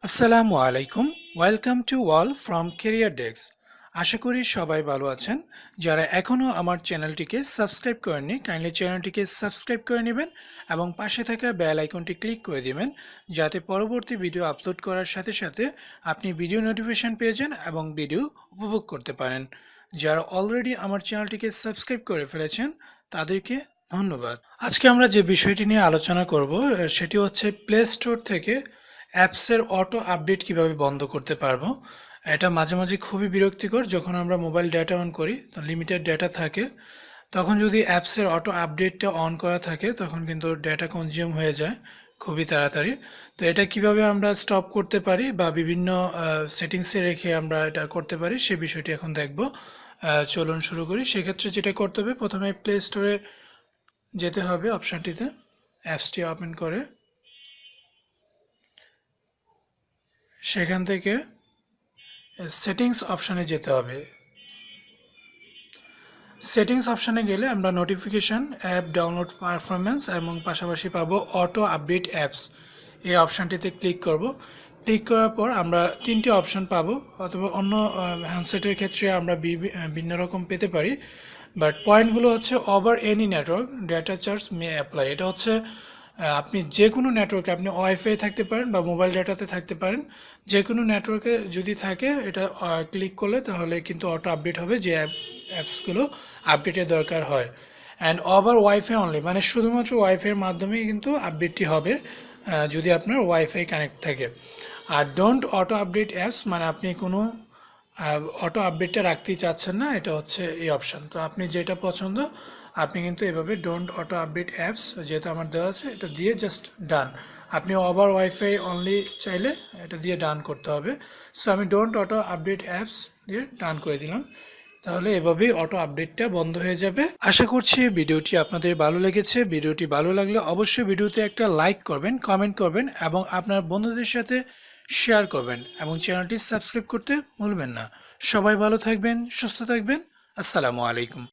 আসসালামু আলাইকুম। Welcome to all from career desk. আশা করি সবাই ভালো আছেন। যারা এখনও আমার চ্যানেলটিকে সাবস্ক্রাইব করেননি কাইন্ডলি চ্যানেলটিকে সাবস্ক্রাইব করে নেবেন এবং পাশে থাকা বেল আইকনটি ক্লিক করে দিবেন, যাতে পরবর্তী ভিডিও আপলোড করার সাথে সাথে আপনি ভিডিও নোটিফিকেশন পেয়ে যান এবং ভিডিও উপভোগ করতে পারেন। যারা অলরেডি আমার চ্যানেলটিকে সাবস্ক্রাইব করে ফেলেছেন তাদেরকে ধন্যবাদ। আজকে আমরা যে বিষয়টি নিয়ে আলোচনা করব সেটি হচ্ছে প্লে স্টোর থেকে অ্যাপসের অটো আপডেট কিভাবে বন্ধ করতে পারবো। এটা মাঝে মাঝে খুবই বিরক্তিকর। যখন আমরা মোবাইল ডেটা অন করি তো লিমিটেড ডেটা থাকে, তখন যদি অ্যাপসের অটো আপডেটটা অন করা থাকে তখন কিন্তু ডেটা কনজিউম হয়ে যায় খুবই তাড়াতাড়ি। তো এটা কিভাবে আমরা স্টপ করতে পারি বা বিভিন্ন সেটিংসে রেখে আমরা এটা করতে পারি সে বিষয়টি এখন দেখব। চলুন শুরু করি। সেক্ষেত্রে যেটা করতে হবে, প্রথমে প্লে স্টোরে যেতে হবে, অপশানটিতে অ্যাপসটি ওপেন করে সেখান থেকে সেটিংস অপশানে যেতে হবে। সেটিংস অপশানে গেলে আমরা নোটিফিকেশান, অ্যাপ ডাউনলোড পারফরমেন্স এবং পাশাপাশি পাবো অটো আপডেট অ্যাপস। এই অপশানটিতে ক্লিক করব। ক্লিক করার পর আমরা তিনটি অপশান পাবো, অথবা অন্য হ্যান্ডসেটের ক্ষেত্রে আমরা ভিন্ন রকম পেতে পারি। বাট পয়েন্টগুলো হচ্ছে over any network data charge may apply. এটা হচ্ছে আপনি যে কোনো নেটওয়ার্কে, আপনি ওয়াইফাই থাকতে পারেন বা মোবাইল ডাটাতে থাকতে পারেন, যে কোনো নেটওয়ার্কে যদি থাকে এটা ক্লিক করলে তাহলে কিন্তু অটো আপডেট হবে যে অ্যাপসগুলো আপডেটের দরকার হয়। অ্যান্ড ওভার ওয়াইফাই অনলি, মানে শুধুমাত্র ওয়াইফাইয়ের মাধ্যমেই কিন্তু আপডেটটি হবে যদি আপনার ওয়াইফাই কানেক্ট থাকে। আর ডোন্ট অটো আপডেট অ্যাপস, মানে আপনি কোনো অটো আপডেটটা রাখতেই চাচ্ছেন না, এটা হচ্ছে এই অপশান। তো আপনি যেটা পছন্দ আপনি কিন্তু এভাবে ডোন্ট অটো আপডেট অ্যাপস, যেহেতু আমার দেওয়া আছে এটা দিয়ে জাস্ট ডান। আপনি ওভার ওয়াইফাই অনলি চাইলে এটা দিয়ে ডান করতে হবে। সো আমি ডোন্ট অটো আপডেট অ্যাপস দিয়ে ডান করে দিলাম। তাহলে এভাবেই অটো আপডেটটা বন্ধ হয়ে যাবে। আশা করছি ভিডিওটি আপনাদের ভালো লেগেছে। ভিডিওটি ভালো লাগলে অবশ্যই ভিডিওতে একটা লাইক করবেন, কমেন্ট করবেন এবং আপনার বন্ধুদের সাথে শেয়ার করবেন এবং চ্যানেলটি সাবস্ক্রাইব করতে ভুলবেন না। সবাই ভালো থাকবেন, সুস্থ থাকবেন। আসসালামু আলাইকুম।